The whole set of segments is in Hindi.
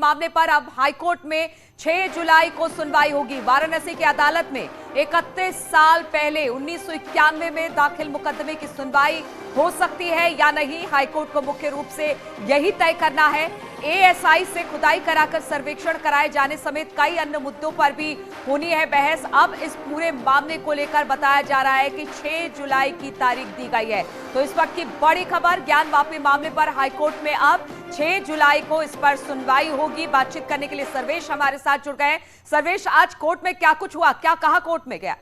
मामले पर अब हाईकोर्ट में 6 जुलाई को सुनवाई होगी। वाराणसी की अदालत में 31 साल पहले 1991 में दाखिल मुकदमे की सुनवाई हो सकती है या नहीं, हाईकोर्ट को मुख्य रूप से यही तय करना है। एएसआई से खुदाई कराकर सर्वेक्षण कराए जाने समेत कई अन्य मुद्दों पर भी होनी है बहस। अब इस पूरे मामले को लेकर बताया जा रहा है कि 6 जुलाई की तारीख दी गई है। तो इस वक्त की बड़ी खबर, ज्ञान वापी मामले पर हाईकोर्ट में अब 6 जुलाई को इस पर सुनवाई होगी। बातचीत करने के लिए सर्वेश हमारे साथ जुड़ गए। सर्वेश, आज कोर्ट में क्या कुछ हुआ, क्या कहा कोर्ट में गया?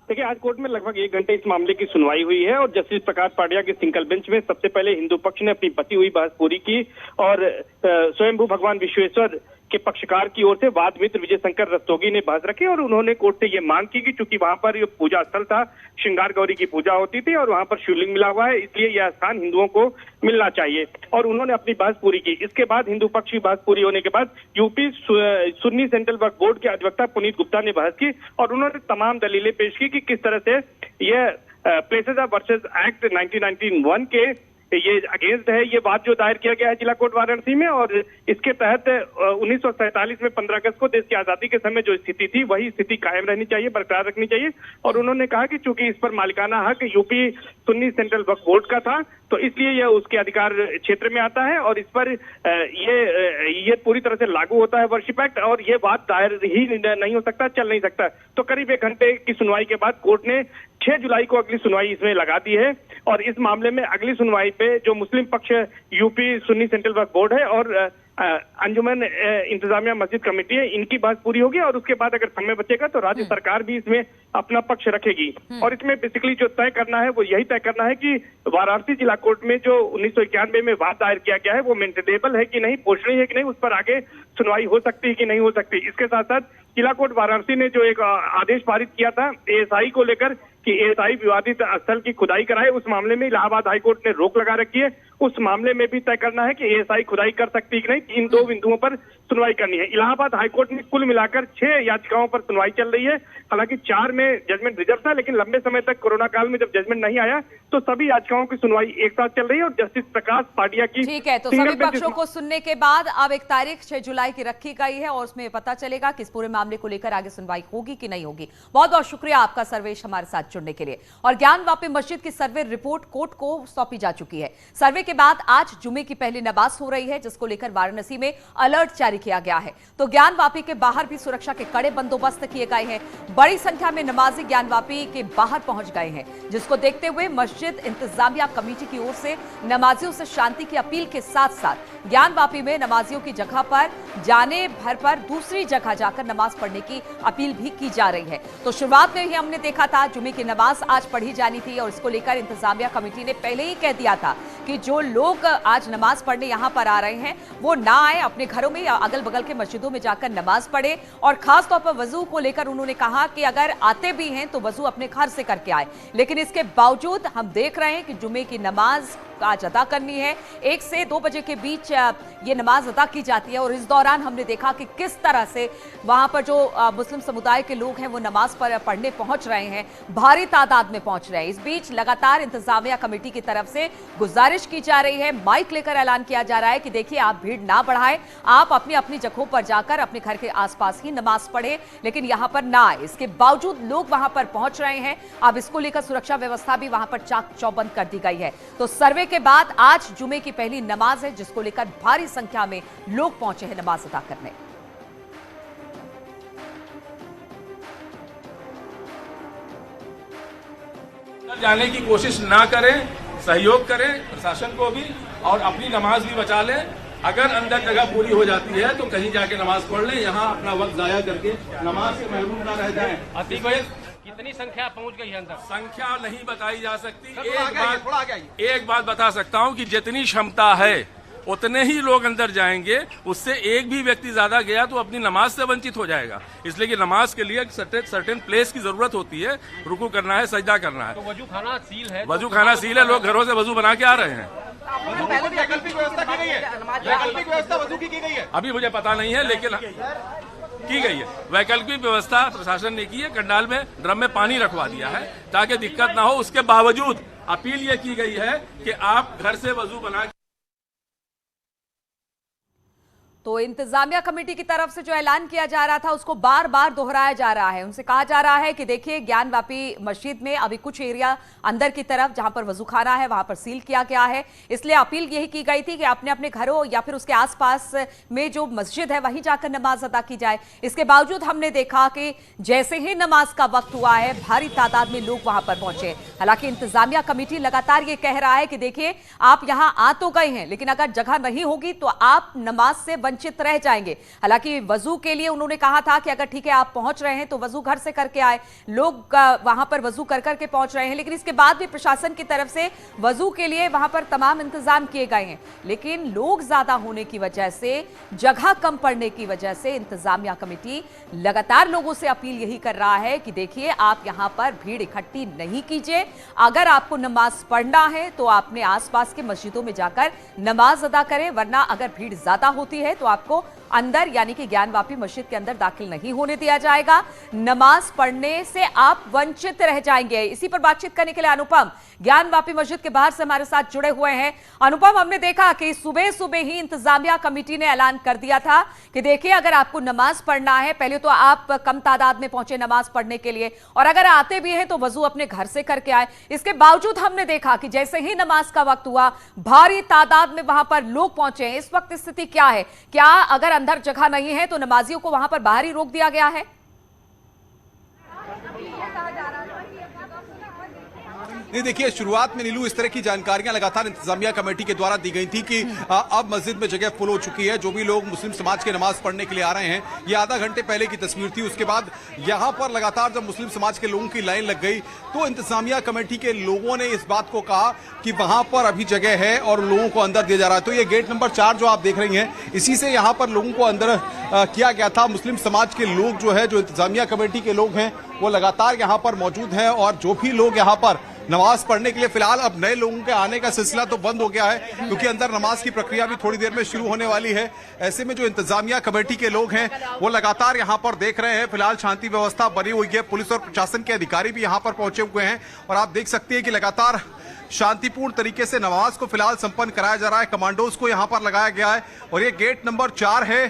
देखिए, आज कोर्ट में लगभग 1 घंटे इस मामले की सुनवाई हुई है और जस्टिस प्रकाश पाटिया के सिंगल बेंच में सबसे पहले हिंदू पक्ष ने अपनी बची हुई बहस पूरी की और स्वयंभू भगवान विश्वेश्वर के पक्षकार की ओर से वाद मित्र विजय शंकर रस्तोगी ने बहस रखी और उन्होंने कोर्ट से ये मांग की कि चूंकि वहां पर ये पूजा स्थल था, श्रृंगार गौरी की पूजा होती थी और वहां पर शिवलिंग मिला हुआ है, इसलिए यह स्थान हिंदुओं को मिलना चाहिए और उन्होंने अपनी बहस पूरी की। इसके बाद हिंदू पक्ष की बहस पूरी होने के बाद यूपी सुन्नी सेंट्रल वक्फ बोर्ड के अधिवक्ता पुनीत गुप्ता ने बहस की और उन्होंने तमाम दलीलें पेश की कि किस तरह से यह प्लेसेस ऑफ वर्शिप एक्ट 1991 के ये अगेंस्ट है, ये बात जो दायर किया गया है जिला कोर्ट वाराणसी में और इसके तहत 1947 में 15 अगस्त को देश की आजादी के समय जो स्थिति थी वही स्थिति कायम रहनी चाहिए, बरकरार रखनी चाहिए। और उन्होंने कहा कि चूंकि इस पर मालिकाना हक यूपी सुन्नी सेंट्रल वक्फ बोर्ड का था तो इसलिए यह उसके अधिकार क्षेत्र में आता है और इस पर ये पूरी तरह से लागू होता है वर्शिप एक्ट और ये बात दायर ही नहीं हो सकता, चल नहीं सकता। तो करीब 1 घंटे की सुनवाई के बाद कोर्ट ने 6 जुलाई को अगली सुनवाई इसमें लगा दी है और इस मामले में अगली सुनवाई पे जो मुस्लिम पक्ष यूपी सुन्नी सेंट्रल वक्फ बोर्ड है और अंजुमन इंतजामिया मस्जिद कमेटी है, इनकी बात पूरी होगी और उसके बाद अगर समय बचेगा तो राज्य सरकार भी इसमें अपना पक्ष रखेगी। और इसमें बेसिकली जो तय करना है वो यही तय करना है कि वाराणसी जिला कोर्ट में जो 1991 में वाद दायर किया गया है वो मेंटेनेबल है कि नहीं, पोषणीय है कि नहीं, उस पर आगे सुनवाई हो सकती है कि नहीं हो सकती। इसके साथ साथ जिला कोर्ट वाराणसी ने जो एक आदेश पारित किया था एएसआई को लेकर कि एएसआई विवादित स्थल की खुदाई कराए, उस मामले में इलाहाबाद हाईकोर्ट ने रोक लगा रखी है। उस मामले में भी तय करना है कि एएसआई खुदाई कर सकती है कि नहीं, इन 2 बिंदुओं पर सुनवाई करनी है। इलाहाबाद हाईकोर्ट में कुल मिलाकर 6 याचिकाओं पर सुनवाई चल रही है। हालांकि 4 में जजमेंट रिजर्व था, लेकिन लंबे समय तक कोरोना काल में जब जजमेंट नहीं आया तो सभी याचिकाओं की सुनवाई एक साथ चल रही है और जस्टिस प्रकाश पाटिया की ठीक है। तो सभी पक्षों को सुनने के बाद अब एक तारीख 6 जुलाई की रखी गई है और उसमें पता चलेगा कि इस पूरे मामले को लेकर आगे सुनवाई होगी कि नहीं होगी। बहुत बहुत शुक्रिया आपका सर्वेश हमारे साथ जुड़ने के लिए। और ज्ञान वापी मस्जिद की सर्वे रिपोर्ट कोर्ट को सौंपी जा चुकी है। सर्वे के बाद आज जुमे की पहली नमाज हो रही है, जिसको लेकर वाराणसी में अलर्ट जारी किया गया है। तो ज्ञान वापी के बाहर भी सुरक्षा के कड़े बंदोबस्त किए गए हैं। बड़ी संख्या में नमाजी ज्ञान वापी के बाहर पहुंच गए हैं, जिसको देखते हुए मस्जिद इंतजामिया कमेटी की ओर से नमाजियों से शांति की अपील के साथ साथ ज्ञान वापी में नमाजियों की जगह पर जाने भर पर दूसरी जगह जाकर नमाज पढ़ने की अपील भी की जा रही है। तो शुरुआत में ही हमने देखा था जुमे की नमाज आज पढ़ी जानी थी और इसको लेकर इंतजामिया कमेटी ने पहले ही कह दिया था कि जो लोग आज नमाज पढ़ने यहां पर आ रहे हैं वो ना आए, अपने घरों में या अगल बगल के मस्जिदों में जाकर नमाज पढ़े। और खास तौर पर वजू को लेकर उन्होंने कहा कि अगर आते भी हैं तो वजू अपने घर से करके आए। लेकिन इसके बावजूद हम देख रहे हैं कि जुमे की नमाज आज अदा करनी है, 1 से 2 बजे के बीच ये नमाज अदा की जाती है और इस दौरान हमने देखा कि किस तरह से वहां पर जो मुस्लिम समुदाय के लोग हैं वो नमाज पढ़ने पहुंच रहे हैं, भारी तादाद में पहुंच रहे हैं। इस बीच लगातार इंतजामिया कमेटी की तरफ से गुजारिश की जा रही है, माइक लेकर ऐलान किया जा रहा है कि देखिए आप भीड़ ना बढ़ाएं, आप अपनी अपनी जगहों पर जाकर अपने घर के आसपास ही नमाज पढ़े, लेकिन यहां पर ना आए। इसके बावजूद लोग वहां पर पहुंच रहे हैं। अब इसको लेकर सुरक्षा व्यवस्था भी वहां पर चाक चौबंद कर दी गई है। तो सर्वे के बाद आज जुमे की पहली नमाज है, जिसको लेकर भारी संख्या में लोग पहुंचे हैं नमाज अदा करने। जाने की कोशिश ना करें, सहयोग करें प्रशासन को भी और अपनी नमाज भी बचा लें। अगर अंदर जगह पूरी हो जाती है तो कहीं जाके नमाज पढ़ लें, यहाँ अपना वक्त जाया करके नमाज से महरूम ना रह जाएं। कितनी संख्या पहुंच गई है अंदर? संख्या नहीं बताई जा सकती। एक बात बता सकता हूँ कि जितनी क्षमता है उतने ही लोग अंदर जाएंगे, उससे एक भी व्यक्ति ज्यादा गया तो अपनी नमाज से वंचित हो जाएगा। इसलिए कि नमाज के लिए सर्टेन प्लेस की जरूरत होती है, रुकू करना है, सजदा करना है। तो वजू खाना सील है, वजू खाना सील है, लोग घरों से वजू बना के आ रहे हैं। पहले भी वैकल्पिक व्यवस्था की गई है, वैकल्पिक व्यवस्था वजू की गई है, अभी मुझे पता नहीं है लेकिन की गई है। वैकल्पिक व्यवस्था प्रशासन ने की है, कंडाल में ड्रम में पानी रखवा दिया है ताकि दिक्कत ना हो। उसके बावजूद अपील ये की गई है कि आप घर से वजू बना तो इंतजामिया कमेटी की तरफ से जो ऐलान किया जा रहा था उसको बार बार दोहराया जा रहा है। उनसे कहा जा रहा है कि देखिए, ज्ञानवापी मस्जिद में अभी कुछ एरिया अंदर की तरफ जहां पर वजूखाना है वहां पर सील किया गया है, इसलिए अपील यही की गई थी कि अपने अपने घरों या फिर उसके आसपास में जो मस्जिद है वहीं जाकर नमाज अदा की जाए। इसके बावजूद हमने देखा कि जैसे ही नमाज का वक्त हुआ है भारी तादाद में लोग वहां पर पहुंचे। हालांकि इंतजामिया कमेटी लगातार ये कह रहा है कि देखिए, आप यहां आ तो गए हैं लेकिन अगर जगह नहीं होगी तो आप नमाज से वंचित रह जाएंगे। हालांकि वजू के लिए उन्होंने कहा था कि अगर ठीक है आप पहुंच रहे हैं तो वजू घर से करके आए। लोग वहां पर वजू कर करके पहुंच रहे हैं, लेकिन इसके बाद भी प्रशासन की तरफ से वजू के लिए वहां पर तमाम इंतजाम किए गए हैं। लेकिन लोग ज्यादा होने की वजह से, जगह कम पड़ने की वजह से इंतजामिया कमेटी लगातार लोगों से अपील यही कर रहा है कि देखिए, आप यहां पर भीड़ इकट्ठी नहीं कीजिए। अगर आपको नमाज पढ़ना है तो आपने आसपास के मस्जिदों में जाकर नमाज अदा करें, वरना अगर भीड़ ज्यादा होती है तो आपको अंदर यानी कि ज्ञानवापी मस्जिद के अंदर दाखिल नहीं होने दिया जाएगा। नमाज पढ़ने से आप वंचित रह जाएंगे। इसी पर बातचीत करने के लिए अनुपम ज्ञानवापी मस्जिद के बाहर से हमारे साथ जुड़े हुए हैं। अनुपम, हमने देखा कि सुबह सुबह ही इंतजामिया कमेटी ने ऐलान कर दिया था कि देखिए, अगर आपको नमाज पढ़ना है, पहले तो आप कम तादाद में पहुंचे नमाज पढ़ने के लिए, और अगर आते भी हैं तो वजू अपने घर से करके आए। इसके बावजूद हमने देखा कि जैसे ही नमाज का वक्त हुआ भारी तादाद में वहां पर लोग पहुंचे हैं। इस वक्त स्थिति क्या है? क्या अगर अंदर जगह नहीं है तो नमाजियों को वहां पर बाहर ही रोक दिया गया है? नहीं, देखिए, शुरुआत में नीलू इस तरह की जानकारियां लगातार इंतजामिया कमेटी के द्वारा दी गई थी कि अब मस्जिद में जगह फुल हो चुकी है। जो भी लोग मुस्लिम समाज के नमाज पढ़ने के लिए आ रहे हैं, ये आधा घंटे पहले की तस्वीर थी। उसके बाद यहां पर लगातार जब मुस्लिम समाज के लोगों की लाइन लग गई तो इंतजामिया कमेटी के लोगों ने इस बात को कहा कि वहां पर अभी जगह है और लोगों को अंदर दिया जा रहा है। तो ये गेट नंबर 4 जो आप देख रही हैं, इसी से यहाँ पर लोगों को अंदर किया गया था। मुस्लिम समाज के लोग जो है, जो इंतजामिया कमेटी के लोग हैं, वो लगातार यहाँ पर मौजूद हैं। और जो भी लोग यहाँ पर नमाज पढ़ने के लिए, फिलहाल अब नए लोगों के आने का सिलसिला तो बंद हो गया है क्योंकि अंदर नमाज की प्रक्रिया भी थोड़ी देर में शुरू होने वाली है। ऐसे में जो इंतजामिया कमेटी के लोग हैं वो लगातार यहां पर देख रहे हैं। फिलहाल शांति व्यवस्था बनी हुई है, पुलिस और प्रशासन के अधिकारी भी यहां पर पहुंचे हुए हैं और आप देख सकते हैं कि लगातार शांतिपूर्ण तरीके से नमाज को फिलहाल संपन्न कराया जा रहा है। कमांडोज को यहां पर लगाया गया है और ये गेट नंबर 4 है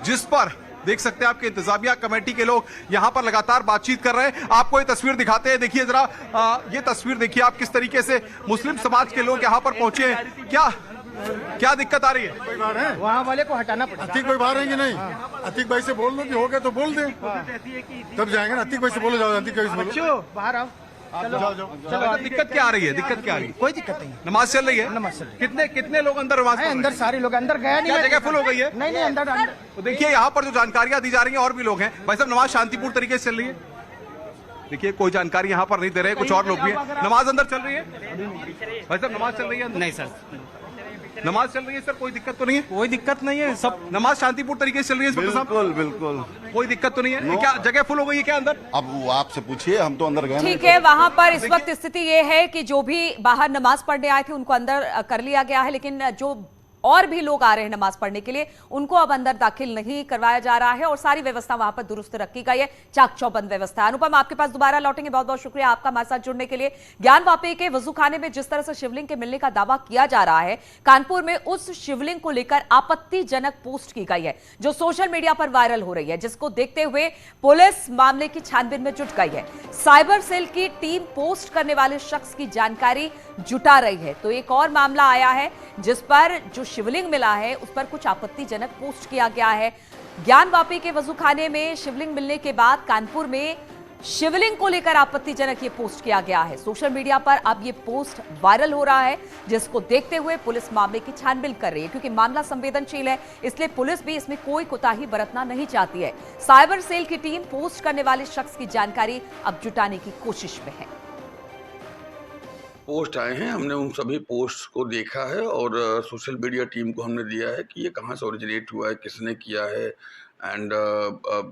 जिस पर देख सकते हैं आपके इंतजामिया कमेटी के लोग यहां पर लगातार बातचीत कर रहे हैं। आपको ये तस्वीर दिखाते हैं, देखिए जरा, ये तस्वीर देखिए आप, किस तरीके से मुस्लिम समाज के लोग यहां पर पहुंचे हैं। क्या दिक्कत आ रही है? वहाँ वाले को हटाना पड़ेगा। अतीक भाई बाहर रहेंगे नहीं? अतीक भाई से बोल दो कि हो गया तो बोल दे, तब जाएंगे ना। अतीक भाई से बोलो, जाओ अतीक भाई से बोलो, बाहर आओ। चलो चलो, दिक्कत क्या आ रही है? दिक्कत क्या आ रही है? कोई दिक्कत नहीं, नमाज चल रही है। नमाज चल रही है। कितने लोग अंदर नमाज पढ़ रहे हैं? अंदर सारे लोग अंदर गया नहीं, क्या जगह फुल हो गई है? नहीं अंदर। तो देखिए यहाँ पर जो जानकारियां दी जा रही हैं, और भी लोग हैं। भाई साहब, नमाज शांतिपूर्ण तरीके से चल रही है? देखिए, कोई जानकारी यहाँ पर नहीं दे रहे, कुछ और लोग भी हैं। नमाज अंदर चल रही है? भाई साहब, नमाज चल रही है? नहीं सर, नमाज चल रही है सर, कोई दिक्कत तो नहीं है? कोई दिक्कत नहीं है, सब नमाज शांतिपूर्ण तरीके से चल रही है? बिल्कुल बिल्कुल, कोई दिक्कत तो नहीं है? ये क्या जगह फुल हो गई है क्या अंदर? अब वो आपसे पूछिए, हम तो अंदर गए। ठीक है, वहां पर इस वक्त स्थिति ये है कि जो भी बाहर नमाज पढ़ने आए थे उनको अंदर कर लिया गया है, लेकिन जो और भी लोग आ रहे हैं नमाज पढ़ने के लिए उनको अब अंदर दाखिल नहीं करवाया जा रहा है और सारी व्यवस्था वहां पर दुरुस्त रखी गई है, चाक चौबंद व्यवस्था। अनुपम, आपके पास दोबारा लौटेंगे, बहुत बहुत शुक्रिया आपका हमारे साथ जुड़ने के लिए। ज्ञानवापी के वजूखाने में जिस तरह से शिवलिंग के मिलने का दावा किया जा रहा है, कानपुर में उस शिवलिंग को लेकर आपत्तिजनक पोस्ट की गई है जो सोशल मीडिया पर वायरल हो रही है, जिसको देखते हुए पुलिस मामले की छानबीन में जुट गई है। साइबर सेल की टीम पोस्ट करने वाले शख्स की जानकारी जुटा रही है। तो एक और मामला आया है जिस पर जो शिवलिंग मिला है उस पर कुछ आपत्तिजनक पोस्ट किया गया है। ज्ञानवापी के वजूखाने में शिवलिंग मिलने के बाद कानपुर में शिवलिंग को लेकर आपत्तिजनक ये पोस्ट किया गया है। सोशल मीडिया पर अब ये पोस्ट वायरल हो रहा है, जिसको देखते हुए पुलिस मामले की छानबीन कर रही है क्योंकि मामला संवेदनशील है, इसलिए पुलिस भी इसमें कोई कोताही बरतना नहीं चाहती है। साइबर सेल की टीम पोस्ट करने वाले शख्स की जानकारी अब जुटाने की कोशिश में है। पोस्ट आए हैं, हमने उन सभी पोस्ट को देखा है और सोशल मीडिया टीम को हमने दिया है कि ये कहाँ से ओरिजिनेट हुआ है, किसने किया है एंड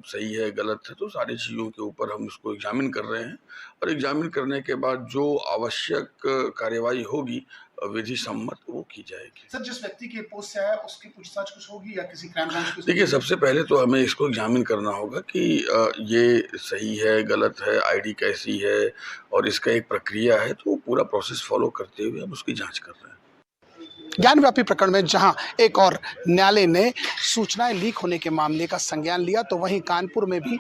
सही है गलत है, तो सारी चीज़ों के ऊपर हम इसको एग्जामिन कर रहे हैं और एग्जामिन करने के बाद जो आवश्यक कार्यवाही होगी विधि सम्मत वो की जाएगी। सर, जिस व्यक्ति के पोस्ट से आया उसकी पूछताछ कुछ होगी या किसी क्राइम ब्रांच को? देखिए, सबसे पहले तो हमें इसको एग्जामिन करना होगा कि ये सही है गलत है, आईडी कैसी है और इसका एक प्रक्रिया है, तो पूरा प्रोसेस फॉलो करते हुए हम उसकी जांच कर रहे हैं। ज्ञानव्यापी प्रकरण में जहां एक और न्यायालय ने सूचनाएं लीक होने के मामले का संज्ञान लिया, तो वहीं कानपुर में भी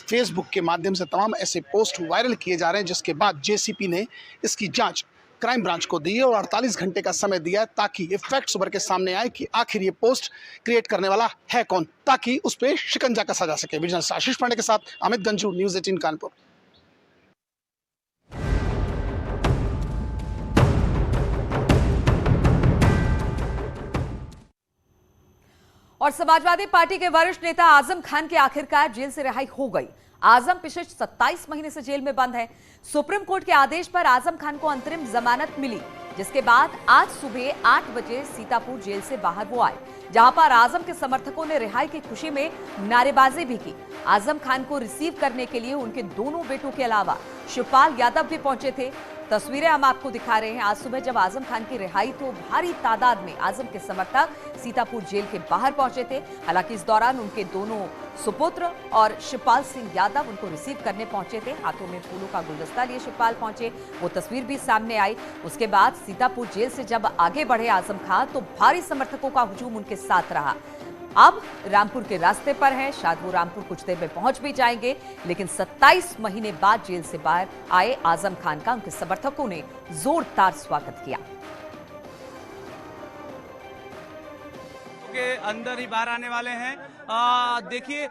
फेसबुक के माध्यम से तमाम ऐसे पोस्ट वायरल किए जा रहे हैं, जिसके बाद जेसीपी ने इसकी जांच क्राइम ब्रांच को दी है और 48 घंटे का समय दिया है ताकि ये फैक्ट्स उभर के सामने आए कि आखिर ये पोस्ट क्रिएट करने वाला है कौन, ताकि उस पर शिकंजा कसा जा सके। विजिलेंस आशीष पांडे के साथ अमित गंजू, न्यूज़ 18 कानपुर। और समाजवादी पार्टी के वरिष्ठ नेता आजम खान की आखिरकार जेल से रिहाई हो गई। आजम पिछले 27 महीने से जेल में बंद है। सुप्रीम कोर्ट के आदेश पर आजम खान को अंतरिम जमानत मिली, जिसके बाद आज सुबह 8 बजे सीतापुर जेल से बाहर वो आए, जहां पर आजम के समर्थकों ने रिहाई की खुशी में नारेबाजी भी की। आजम खान को रिसीव करने के लिए उनके दोनों बेटों के अलावा शिवपाल यादव भी पहुंचे थे। तस्वीरें हम आपको दिखा रहे हैं। आज सुबह जब आजम खान की रिहाई तो भारी तादाद में आजम के समर्थक सीतापुर जेल के बाहर पहुंचे थे। हालांकि इस दौरान उनके दोनों सुपुत्र और शिवपाल सिंह यादव उनको रिसीव करने पहुंचे थे। हाथों में फूलों का गुलदस्ता लिए शिवपाल पहुंचे, वो तस्वीर भी सामने आई। उसके बाद सीतापुर जेल से जब आगे बढ़े आजम खान तो भारी समर्थकों का हुजूम उनके साथ रहा। अब रामपुर के रास्ते पर हैं, शायद वो रामपुर कुछ देर में पहुंच भी जाएंगे, लेकिन 27 महीने बाद जेल से बाहर आए आजम खान का उनके समर्थकों ने जोरदार स्वागत किया। के अंदर ही बाहर आने वाले हैं। देखिए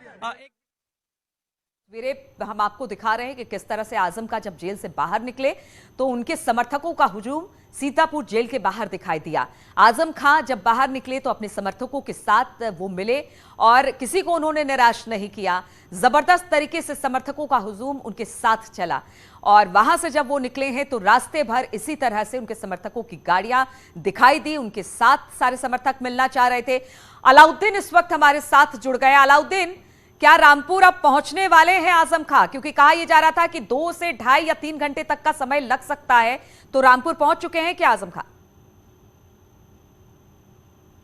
तस्वीरें हम आपको दिखा रहे हैं कि किस तरह से आजम का जब जेल से बाहर निकले तो उनके समर्थकों का हुजूम सीतापुर जेल के बाहर दिखाई दिया। आजम खान जब बाहर निकले तो अपने समर्थकों के साथ वो मिले और किसी को उन्होंने निराश नहीं किया। जबरदस्त तरीके से समर्थकों का हुजूम उनके साथ चला और वहां से जब वो निकले हैं तो रास्ते भर इसी तरह से उनके समर्थकों की गाड़ियां दिखाई दी। उनके साथ सारे समर्थक मिलना चाह रहे थे। अलाउद्दीन इस वक्त हमारे साथ जुड़ गए। अलाउद्दीन, क्या रामपुर अब पहुंचने वाले हैं आजम खान? क्योंकि कहा यह जा रहा था कि 2 से 2.5 या 3 घंटे तक का समय लग सकता है, तो रामपुर पहुंच चुके हैं क्या आजम खान?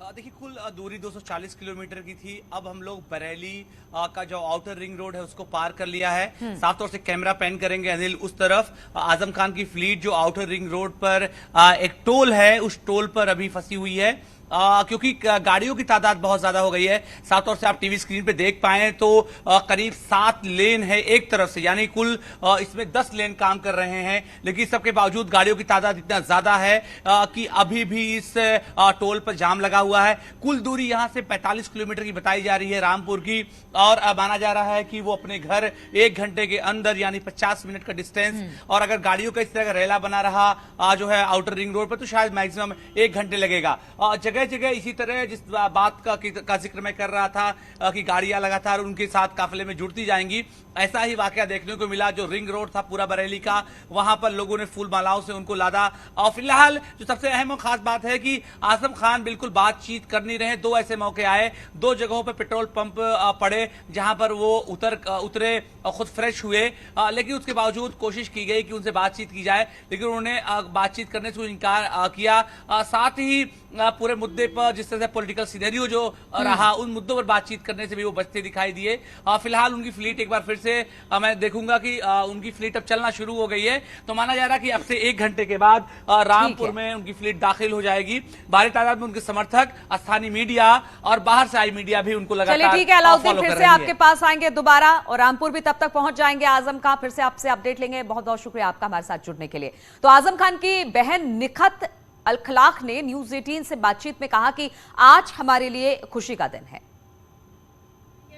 देखिए, कुल दूरी 240 किलोमीटर की थी। अब हम लोग बरेली का जो आउटर रिंग रोड है उसको पार कर लिया है। साफ तौर से कैमरा पैन करेंगे अनिल उस तरफ। आजम खान की फ्लीट जो आउटर रिंग रोड पर एक टोल है, उस टोल पर अभी फंसी हुई है क्योंकि गाड़ियों की तादाद बहुत ज्यादा हो गई है। साफ तौर से आप टीवी स्क्रीन पे देख पाए तो करीब 7 लेन है एक तरफ से, यानी कुल इसमें 10 लेन काम कर रहे हैं, लेकिन सबके बावजूद गाड़ियों की तादाद इतना ज्यादा है कि अभी भी इस टोल पर जाम लगा हुआ है। कुल दूरी यहां से 45 किलोमीटर की बताई जा रही है रामपुर की, और माना जा रहा है कि वो अपने घर 1 घंटे के अंदर, यानी 50 मिनट का डिस्टेंस, और अगर गाड़ियों का इस तरह का रेला बना रहा जो है आउटर रिंग रोड पर तो शायद मैक्सिमम 1 घंटे लगेगा। जगह जगह इसी तरह जिस बात का जिक्र मैं कर रहा था कि गाड़ियां लगातार उनके साथ काफिले में जुड़ती जाएंगी, ऐसा ही वाकया देखने को मिला। जो रिंग रोड था पूरा बरेली का, वहां पर लोगों ने फूल मालाओं से उनको लादा। और फिलहाल जो सबसे अहम और खास बात है कि आजम खान बिल्कुल बातचीत कर नहीं रहे। 2 ऐसे मौके आए, 2 जगहों पर पेट्रोल पंप पड़े जहां पर वो उतरे खुद फ्रेश हुए, लेकिन उसके बावजूद कोशिश की गई कि उनसे बातचीत की जाए, लेकिन उन्होंने बातचीत करने से इनकार किया। साथ ही पूरे मुद्दे पर जिस तरह से पॉलिटिकल सिनेरियो जो रहा, उन मुद्दों पर बातचीत करने से भी वो बचते दिखाई दिए। फिलहाल उनकी फ्लीट एक बार फिर से मैं देखूंगा कि उनकी फ्लीट अब चलना शुरू हो गई है, तो माना जा रहा है कि अब से 1 घंटे के बाद रामपुर में उनकी फ्लीट दाखिल हो जाएगी। भारी तादाद में उनके समर्थक, स्थानीय मीडिया और बाहर से आई मीडिया भी उनको लगातार चलिए ठीक है अलाउद्दीन, फिर से आपके पास आएंगे दोबारा और रामपुर भी तब तक पहुंच जाएंगे आजम खान, फिर से आपसे अपडेट लेंगे। बहुत बहुत शुक्रिया आपका हमारे साथ जुड़ने के लिए। तो आजम खान की बहन निखत अलखलाक ने न्यूज़ 18 से बातचीत में कहा कि आज हमारे लिए खुशी का दिन है।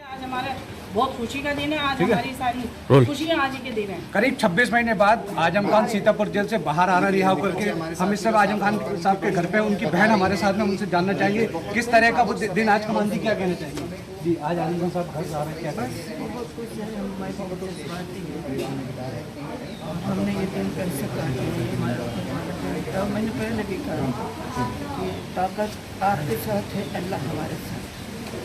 आज हमारा बहुत खुशी का दिन है। आज हमारी सारी खुशियां आज ही के दिन है। करीब 26 महीने बाद आजम खान सीतापुर जेल से बाहर आना रिहा होकर के हम इस समय आजम खान साहब के घर पे, उनकी बहन हमारे साथ में, उनसे जानना चाहिए किस तरह का वो दिन आज का मानती, क्या कहना चाहिए जी? आज आजम खान साहब घर आ रहे हैं, क्या हमने ये दिन कैसे मैंने पहले भी कहा कि ताकत आपके साथ है, अल्लाह हमारे साथ,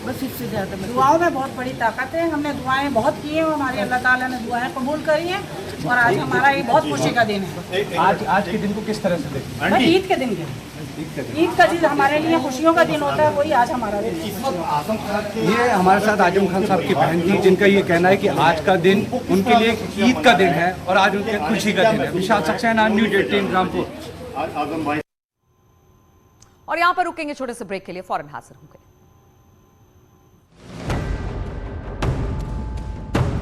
बस इससे ज़्यादा दुआओं में बहुत बड़ी ताकत है। हमने दुआएं बहुत की हैं, हमारे अल्लाह ताला ने दुआएं कबूल करी हैं, और आज हमारा ये बहुत खुशी का दिन है। आज के दिन को किस तरह से देखें? ईद के दिन के ईद का दिन हमारे लिए खुशियों का दिन होता है, वही आज हमारा दिन है। ये हमारे साथ आजम खान साहब की बहन थी, जिनका ये कहना है कि आज का दिन उनके लिए ईद का दिन है और आज उनके खुशी का दिन है। विशाल सक्सेना, न्यूज़ 18 रामपुर। और यहां पर रुकेंगे छोटे से ब्रेक के लिए, फौरन हाजिर होंगे।